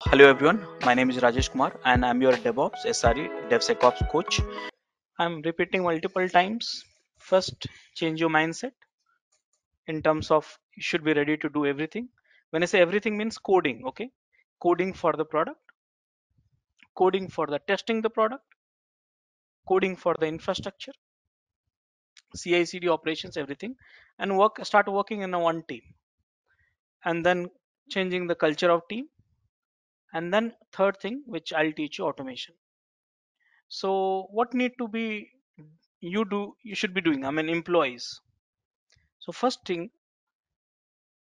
Hello everyone, my name is Rajesh Kumar and I'm your DevOps SRE DevSecOps coach. I'm repeating multiple times. First, change your mindset in terms of you should be ready to do everything. When I say everything means coding, okay? Coding for the product, coding for the testing the product, coding for the infrastructure, CI/CD operations, everything, and start working in a one team, and then changing the culture of team, and then third thing which I'll teach you automation. So what need to be you should be doing, I mean employees. So first thing,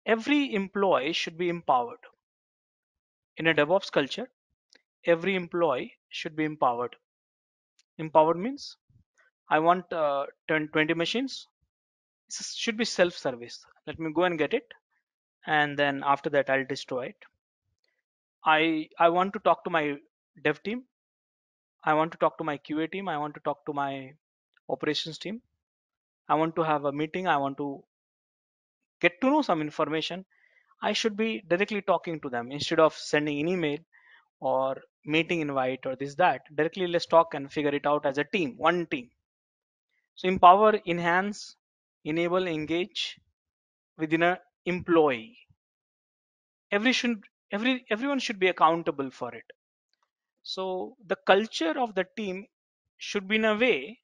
every employee should be empowered. In a DevOps culture, every employee should be empowered. Empowered means I want 10 20 machines. Should be self-service. Let me go and get it, and then after that I'll destroy it. I want to talk to my dev team. I want to talk to my QA team. I want to talk to my operations team. I want to have a meeting. I want to get to know some information. I should be directly talking to them instead of sending an email or meeting invite or this that. Directly let's talk and figure it out as a team, one team. So empower, enhance, enable, engage within a employee. Every should everyone should be accountable for it. So the culture of the team should be in a way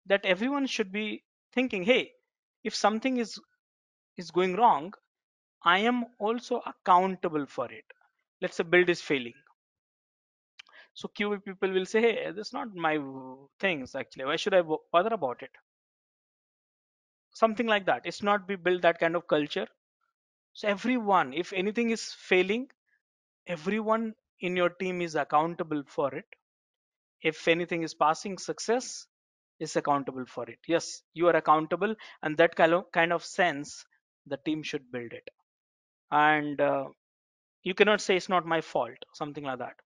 that everyone should be thinking, hey, if something is going wrong, I am also accountable for it. Let's say build is failing. So QA people will say, hey, that's not my things actually. Why should I bother about it? Something like that. It's not be build that kind of culture. So everyone, if anything is failing, everyone in your team is accountable for it. If anything is passing success, is accountable for it. Yes, you are accountable, and that kind of sense, the team should build it. And you cannot say it's not my fault, something like that.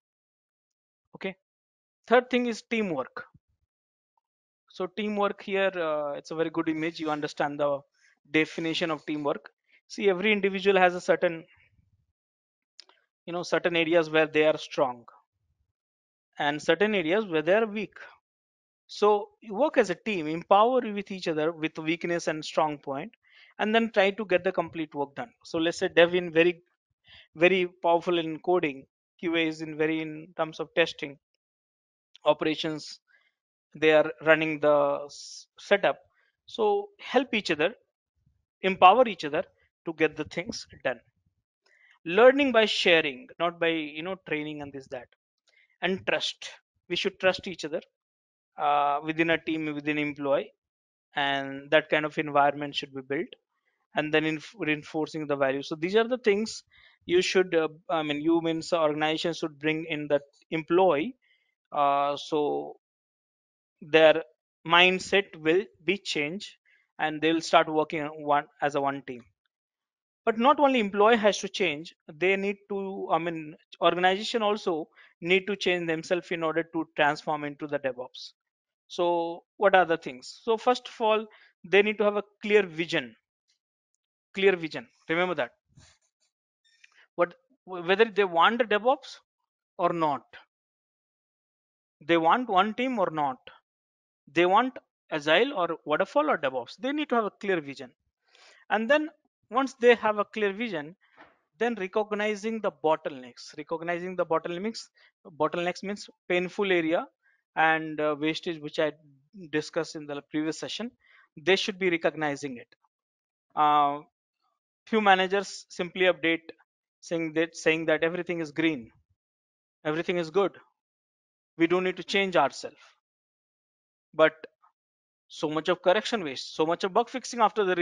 Okay. Third thing is teamwork. So teamwork here, it's a very good image. You understand the definition of teamwork. See, every individual has a certain areas where they are strong and certain areas where they are weak. So you work as a team, empower with each other with weakness and strong point, and then try to get the complete work done. So let's say dev in very powerful in coding, QA is in very in terms of testing, operations they are running the setup. So help each other, empower each other to get the things done. Learning by sharing, not by training and this that. And trust, we should trust each other within a team, within employee, and that kind of environment should be built, and then reinforcing the value. So these are the things you should I mean you means the organization should bring in that employee, so their mindset will be changed and they will start working on one as a one team. But not only employee has to change, they need to, I mean organization also need to change themselves in order to transform into the DevOps. So what are the things? So first of all, they need to have a clear vision. Clear vision, remember that. What, whether they want the DevOps or not, they want one team or not, they want agile or waterfall or DevOps, they need to have a clear vision. And then once they have a clear vision, then recognizing the bottlenecks means painful area and wastage, which I discussed in the previous session. They should be recognizing it. Few managers simply update saying that everything is green, everything is good, we don't need to change ourselves. But so much of correction waste, so much of bug fixing after the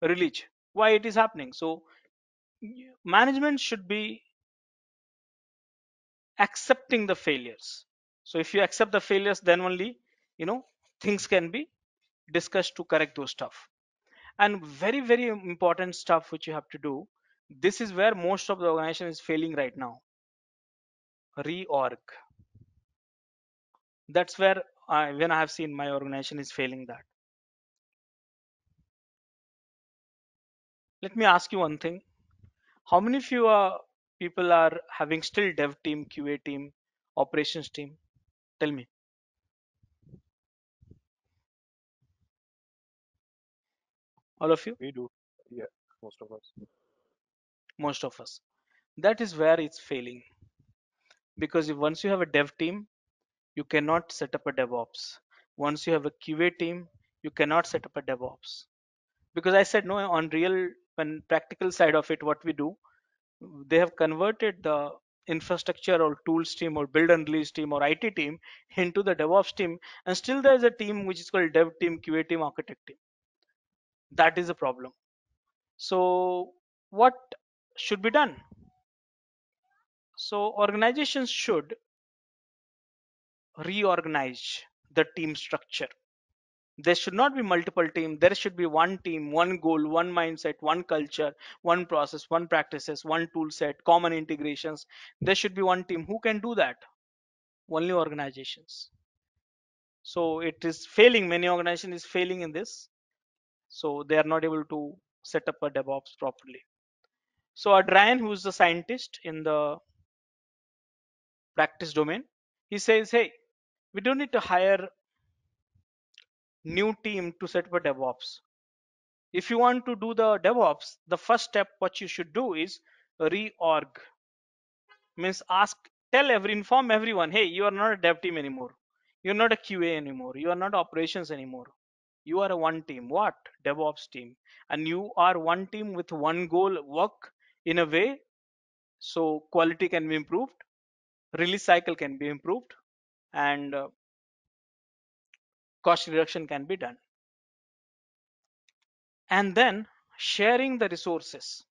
release, why it is happening? So management should be accepting the failures. So if you accept the failures, then only you know things can be discussed to correct those stuff. And very important stuff which you have to do, this is where most of the organization is failing right now. Reorg. That's where when I have seen my organization is failing that. Let me ask you one thing. How many of you are people are having still dev team, QA team, operations team? Tell me, all of you, We do. Yeah, most of us. most of us. That is where it's failing, because if once you have a dev team, you cannot set up a DevOps. Once you have a QA team, you cannot set up a DevOps. Because I said no, on real when practical side of it, what we do, they have converted the infrastructure or tools team or build and release team or IT team into the DevOps team, and still there is a team which is called dev team, QA team, architect team. That is a problem. So what should be done? So organizations should reorganize the team structure. There should not be multiple teams. There should be one team, one goal, one mindset, one culture, one process, one practices, one tool set, common integrations. There should be one team. Who can do that? Only organizations. So it is failing. Many organizations is failing in this. So they are not able to set up a DevOps properly. So Adrian, who is the scientist in the practice domain, he says, hey, we don't need to hire new team to set up a DevOps. If you want to do the DevOps, the first step what you should do is reorg. Means inform everyone, hey, you are not a dev team anymore. You're not a QA anymore. You are not operations anymore. You are a one team. What? DevOps team. And you are one team with one goal, work in a way so quality can be improved, release cycle can be improved, and cost reduction can be done. And then sharing the resources.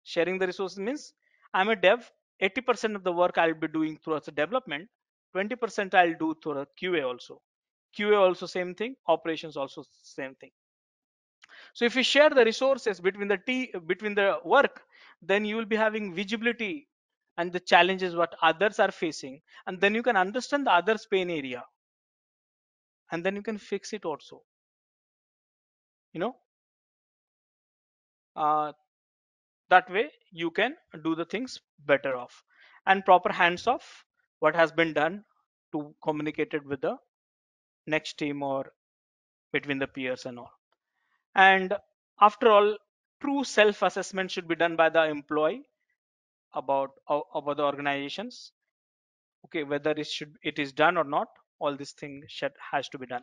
Sharing the resources means I'm a dev, 80% of the work I'll be doing towards the development, 20% I'll do through a QA also. QA also same thing, operations also same thing. So if you share the resources between the work, then you will be having visibility and the challenges what others are facing, and then you can understand the others pain area, and then you can fix it also. You know, uh, that way you can do the things better off, and proper hands off what has been done to communicate it with the next team or between the peers and all. And after all, true self assessment should be done by the employee about the organizations. Okay, whether it is done or not, all these things has to be done.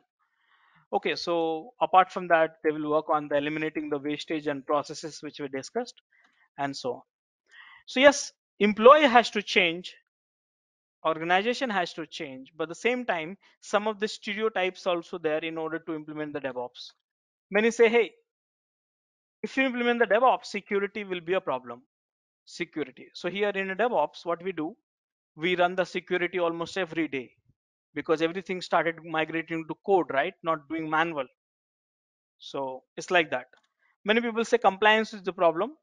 Okay, so apart from that, they will work on the eliminating the wastage and processes which we discussed, and so on. So yes, employee has to change, organization has to change, but at the same time some of the stereotypes also there in order to implement the DevOps. Many say, hey, if you implement the DevOps, security will be a problem. Security, so here in a DevOps what we do, we run the security almost every day, because everything started migrating to code, right, not doing manual. So it's like that. Many people say compliance is the problem.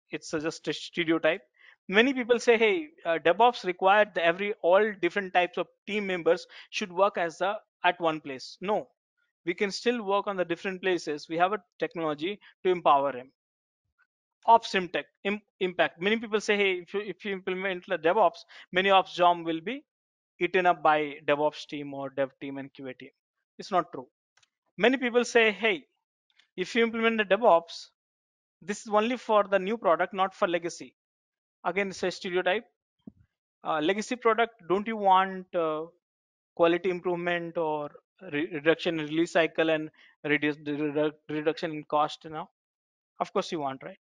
It's just a stereotype. Many people say, hey, DevOps required every all different types of team members should work as a at one place. No, we can still work on the different places. We have a technology to empower him. Ops impact. Many people say, hey, if you implement the DevOps, many ops job will be eaten up by DevOps team or dev team and QA team. It's not true. Many people say, hey, if you implement the DevOps, this is only for the new product, not for legacy. Again, it's a stereotype. Legacy product, don't you want quality improvement or reduction in release cycle and reduction in cost now? Of course you want, right?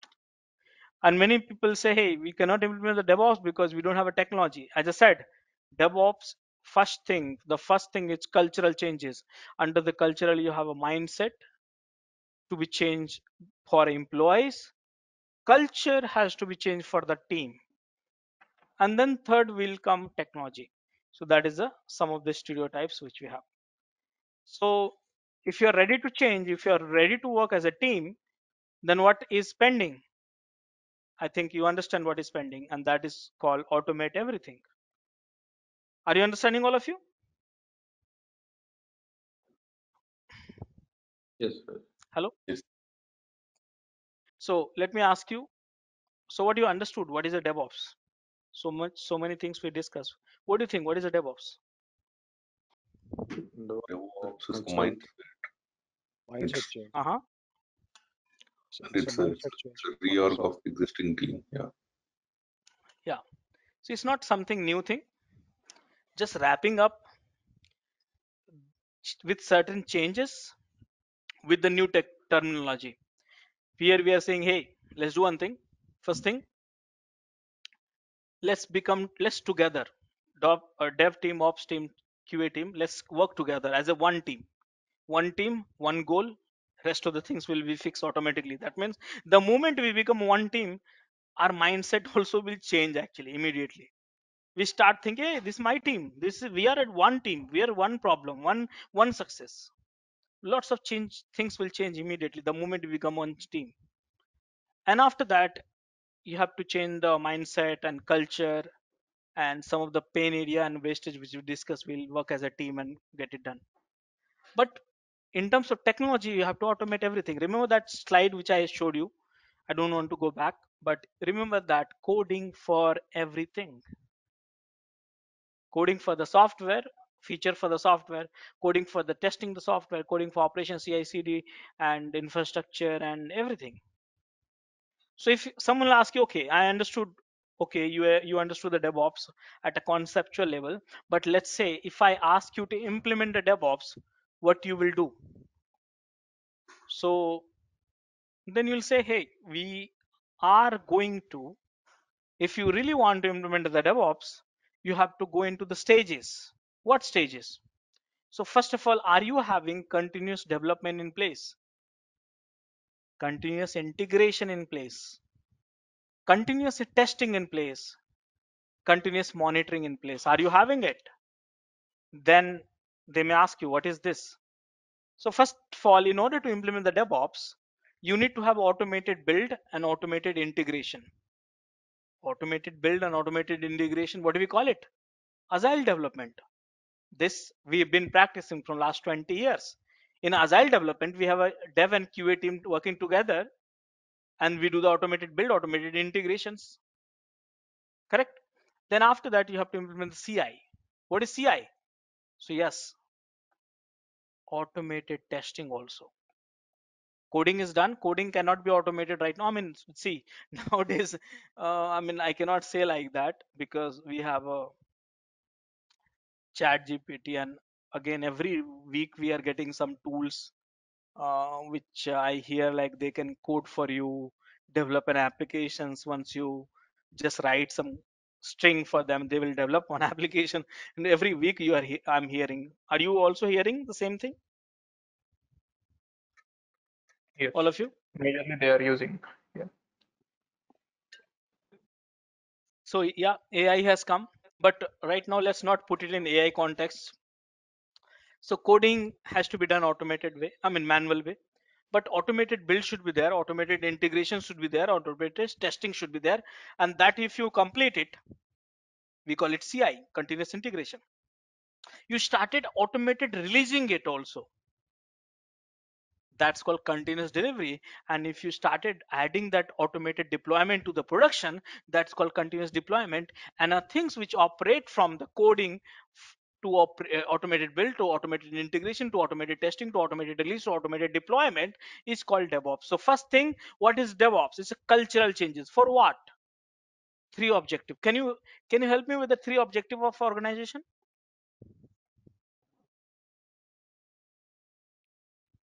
And many people say, hey, we cannot implement the DevOps because we don't have a technology. As I said, DevOps, the first thing is cultural changes. Under the cultural, you have a mindset to be changed for employees. Culture has to be changed for the team. And then third will come technology. So that is some of the stereotypes which we have. So if you're ready to change, if you're ready to work as a team, then what is pending? I think you understand what is pending, and that is called automate everything. Are you understanding, all of you? Yes, sir. Hello? Yes. So let me ask you, so what you understood, what is a DevOps? So many things we discuss. What do you think? What is a DevOps? The DevOps is a it's a mindset it's change. Uh-huh. It's a it's mindset a change for the reorg soft. of existing team. Yeah. Yeah. So it's not something new thing. Just wrapping up with certain changes with the new tech terminology. Here we are saying, hey, let's do one thing. First thing, let's together. Dev team, ops team, QA team, let's work together as a one team. One team, one goal. Rest of the things will be fixed automatically. That means the moment we become one team, our mindset also will change actually immediately. We start thinking, hey, this is my team. This is we are at one team. We are one problem, one success. Lots of change things will change immediately the moment we become one team. And after that, you have to change the mindset and culture, and some of the pain area and wastage which we discuss will work as a team and get it done. But in terms of technology, you have to automate everything. Remember that slide which I showed you? I don't want to go back, but remember that coding for everything. Coding for the software, feature for the software, coding for the testing the software, coding for operation CI/CD and infrastructure and everything. So if someone will ask you, okay, I understood, okay, you understood the DevOps at a conceptual level, but let's say if I ask you to implement the DevOps, what you will do? So then you'll say, hey, we are going to, if you really want to implement the DevOps, you have to go into the stages. What stages? So first of all, are you having continuous development in place, continuous integration in place, continuous testing in place, continuous monitoring in place? Are you having it? Then they may ask you, what is this? So first of all, in order to implement the DevOps, you need to have automated build and automated integration. Automated build and automated integration, what do we call it? Agile development. This we've been practicing from last 20 years. In agile development, we have a dev and QA team working together, and we do the automated build, automated integrations. Correct? Then after that, you have to implement the CI. What is CI? So yes, automated testing also. Coding is done. Coding cannot be automated right now. I mean, see, nowadays, I mean, I cannot say like that because we have a chat GPT, and again, every week we are getting some tools which I hear like they can code for you, develop an applications. Once you just write some string for them, they will develop one application. And every week I'm hearing. Are you also hearing the same thing, Yes, all of you? majorly they are using. Yeah. So yeah, AI has come, but right now let's not put it in AI context. So coding has to be done automated way, I mean manual way. But automated build should be there, automated integration should be there, automated testing should be there, and that if you complete it, we call it CI, continuous integration. You started automated releasing it also, that's called continuous delivery. And if you started adding that automated deployment to the production, that's called continuous deployment. And things which operate from the coding to automated build to automated integration to automated testing to automated release to automated deployment is called DevOps. So first thing, what is DevOps? It's a cultural changes for what? Three objective. Can you help me with the three objective of organization?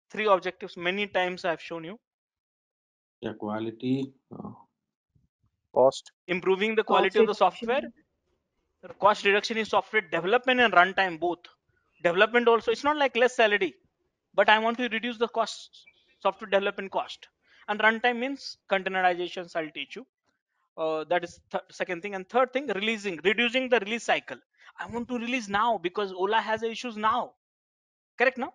Three objectives many times I've shown you. Yeah, quality. Cost. Improving the Cost quality of the software, reduction. cost reduction in software development and runtime both. Development also, it's not like less salary, but I want to reduce the cost, software development cost. And runtime means containerizations, I'll teach you. That is second thing. And third thing, releasing, reducing the release cycle. I want to release now because Ola has issues now. Correct now?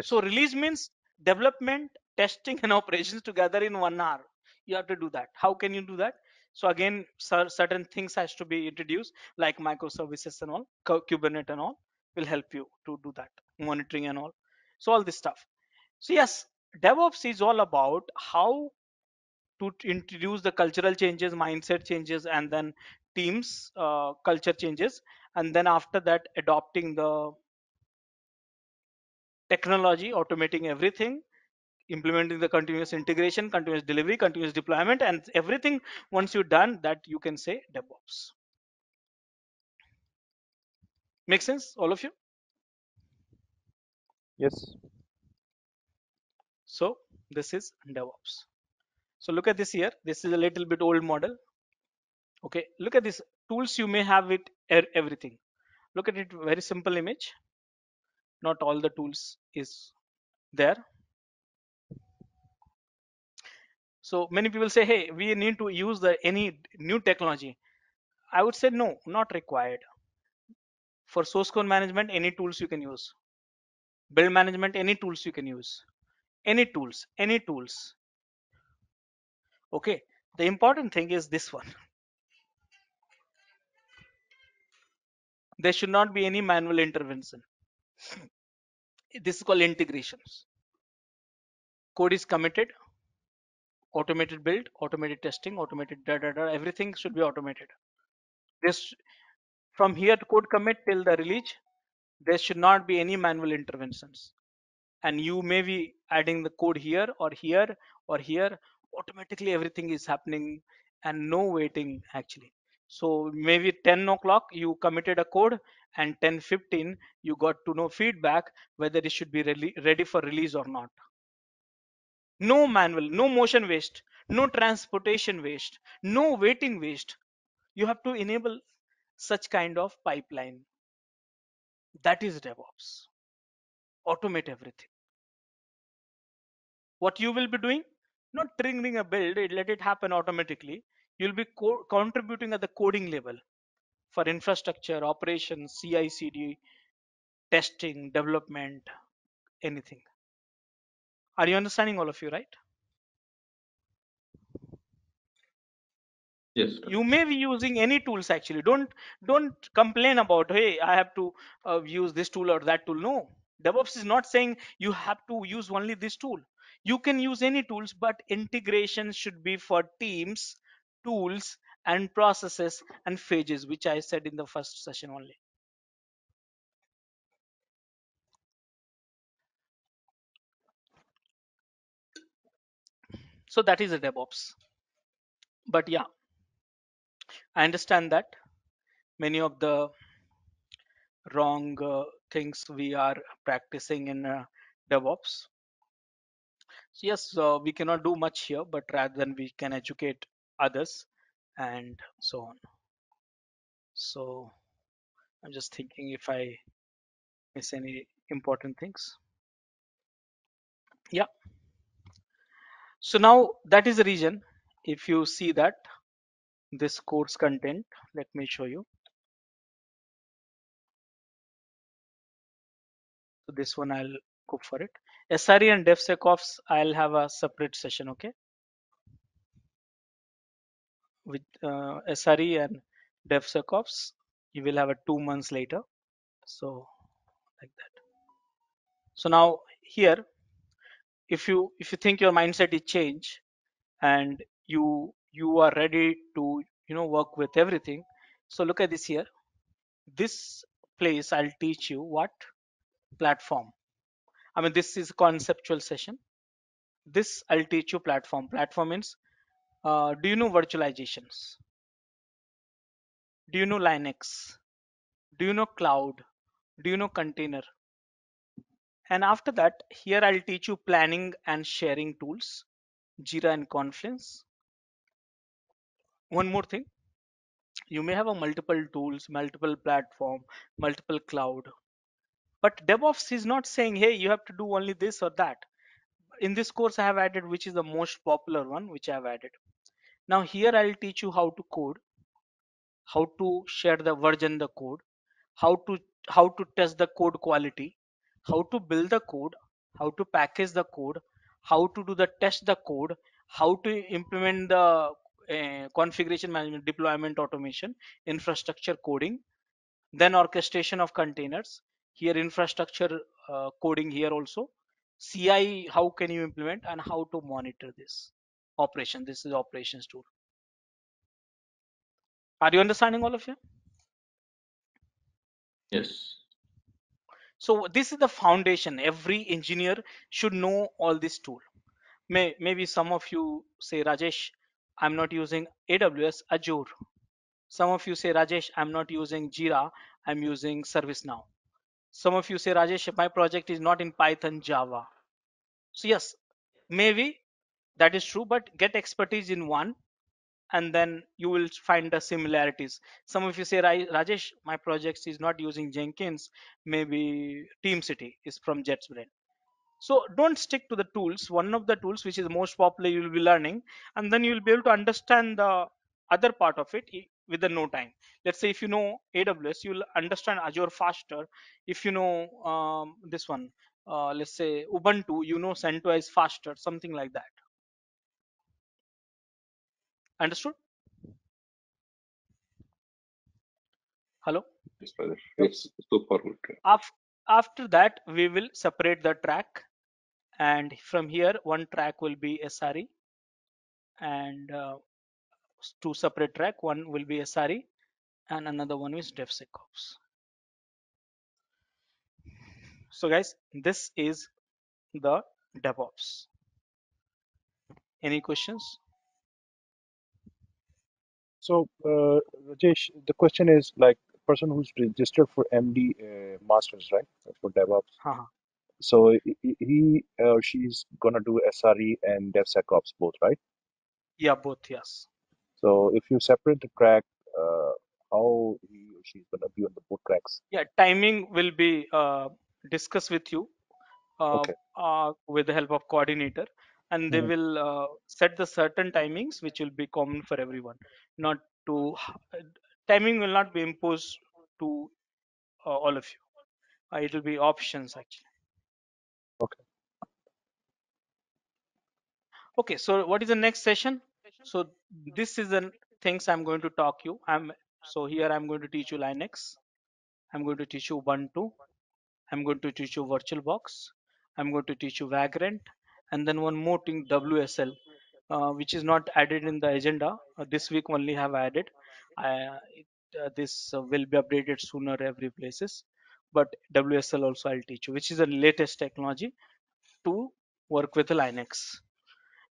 So Yes. release means development, testing, and operations together in 1 hour. You have to do that. How can you do that? So again, certain things has to be introduced, like microservices and all, Kubernetes and all will help you to do that, monitoring and all. So all this stuff. So yes, DevOps is all about how to introduce the cultural changes, mindset changes, and then teams culture changes, and then after that adopting the technology, automating everything, implementing the continuous integration, continuous delivery, continuous deployment, and everything. Once you're done that, you can say DevOps. Make sense, all of you? Yes. So this is DevOps. So look at this here. This is a little bit old model. Okay, look at this tools. You may have it everything. Look at it, very simple image. Not all the tools is there. So many people say, hey, we need to use the any new technology. I would say no, not required. For source code management, any tools you can use. Build management, any tools you can use. Any tools, any tools. Okay. The important thing is this one. There should not be any manual intervention. This is called integrations. Code is committed, automated build, automated testing, automated da da da. Everything should be automated. This from here to code commit till the release, there should not be any manual interventions. And you may be adding the code here or here or here. Automatically everything is happening and no waiting actually. So maybe 10 o'clock you committed a code and 10:15 you got to know feedback whether it should be ready for release or not. No manual, no motion waste, no transportation waste, no waiting waste. You have to enable such kind of pipeline. That is DevOps. Automate everything. What you will be doing, not triggering a build, let it happen automatically. You'll be contributing at the coding level for infrastructure, operations, CI, CD, testing, development, anything. Are you understanding, all of you, right? Yes, sir. You may be using any tools actually. Don't complain about, hey, I have to use this tool or that tool. No, DevOps is not saying you have to use only this tool. You can use any tools, but integration should be for teams, tools, and processes and phases, which I said in the first session only. So that is a DevOps. But yeah, I understand that many of the wrong things we are practicing in DevOps. So yes, we cannot do much here, but rather than we can educate others and so on. So I'm just thinking if I miss any important things. Yeah. So now that is the reason. If you see that this course content, let me show you. So this one I'll go for it. SRE and DevSecOps, I'll have a separate session, okay? With SRE and DevSecOps, you will have a 2 months later. So like that. So now here, if you think your mindset is change and you are ready to work with everything. So look at this here. This place I'll teach you what platform. I mean, this is a conceptual session. This I'll teach you platform. Platform means, do you know virtualizations? Do you know Linux? Do you know cloud? Do you know container? And after that, here I'll teach you planning and sharing tools, Jira and Confluence. One more thing, you may have a multiple tools, multiple platform, multiple cloud. But DevOps is not saying, hey, you have to do only this or that. In this course, I have added which is the most popular one, which I have added. Now here I'll teach you how to code, how to share the version the code, how to how to test the code quality, how to build the code, how to package the code, how to do the test the code, how to implement the configuration management, deployment automation, infrastructure coding, then orchestration of containers. Here infrastructure coding here also. CI, how can you implement and how to monitor this. operation. This is operations tool. Are you understanding, all of you? Yes. So this is the foundation. Every engineer should know all this tool. Maybe some of you say, Rajesh, I'm not using AWS Azure. Some of you say, Rajesh, I'm not using Jira, I'm using ServiceNow. Some of you say, Rajesh, my project is not in Python, Java. So yes, maybe that is true, but get expertise in one and then you will find the similarities. Some of you say, Rajesh, my project is not using Jenkins, maybe TeamCity is from JetBrains. So don't stick to the tools. One of the tools which is most popular you will be learning, and then you will be able to understand the other part of it within no time. Let's say if you know AWS, you will understand Azure faster. If you know this one, let's say Ubuntu, you know CentOS faster, something like that. Understood? Hello? Yes, brother. Yes. Super good. After that, we will separate the track, and from here, one track will be SRE, and two separate track. One will be SRE, and another one is DevSecOps. So, guys, this is the DevOps. Any questions? So, Rajesh, the question is like person who's registered for MD masters, right? For DevOps. Haha. So he or she's gonna do SRE and DevSecOps both, right? Yeah, both. Yes. So if you separate the track, uh, how he or she's gonna be on the both tracks? Yeah, timing will be discussed with you Okay. with the help of coordinator, and they Mhm. will set the certain timings which will be common for everyone. Not to timing will not be imposed to all of you. It will be options actually. Okay. Okay, so what is the next session? So this is the things I'm going to talk you. So here I'm going to teach you Linux. I'm going to teach you Ubuntu. I'm going to teach you VirtualBox. I'm going to teach you Vagrant, and then one more thing, WSL, which is not added in the agenda. This week only have added. This will be updated sooner every places. But WSL also I'll teach you, which is the latest technology to work with Linux.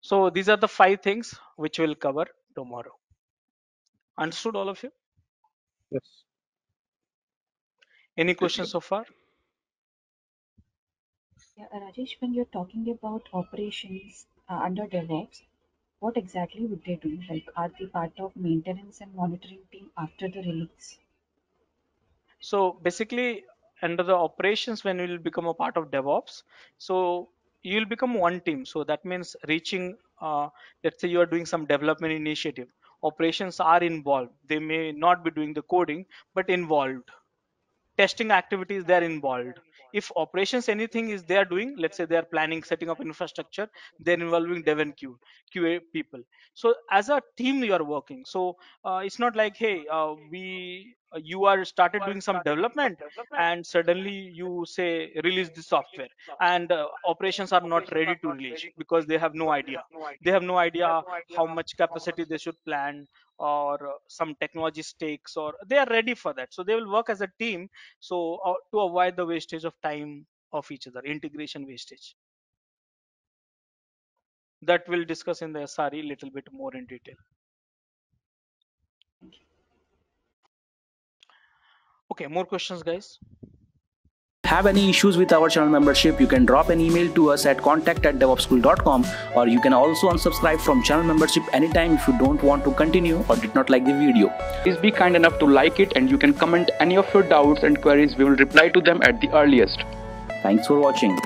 So these are the 5 things which we'll cover tomorrow. Understood, all of you? Yes. Any Yes, questions brother. so far? Yeah, Rajesh, when you're talking about operations under DevOps, what exactly would they do? Like, are they part of maintenance and monitoring team after the release? So basically, under the operations, when you will become a part of DevOps, so you will become one team. So that means reaching, let's say you are doing some development initiative. Operations are involved. They may not be doing the coding, but involved. Testing activities they are involved. If operations anything is they are doing, let's say they are planning setting up infrastructure, they're involving dev and qa people. So as a team you are working. So it's not like, hey, we you are started doing some development and suddenly you say release the software, and operations are not ready to release because they have no idea how much capacity they should plan, or some technology stakes, or they are ready for that. So they will work as a team, so to avoid the wastage of time of each other, integration wastage. That we'll discuss in the SRE little bit more in detail. Okay, more questions, guys? Have any issues with our channel membership, you can drop an email to us at contact@devopsschool.com, or you can also unsubscribe from channel membership anytime if you don't want to continue or did not like the video. Please be kind enough to like it, and you can comment any of your doubts and queries. We will reply to them at the earliest. Thanks for watching.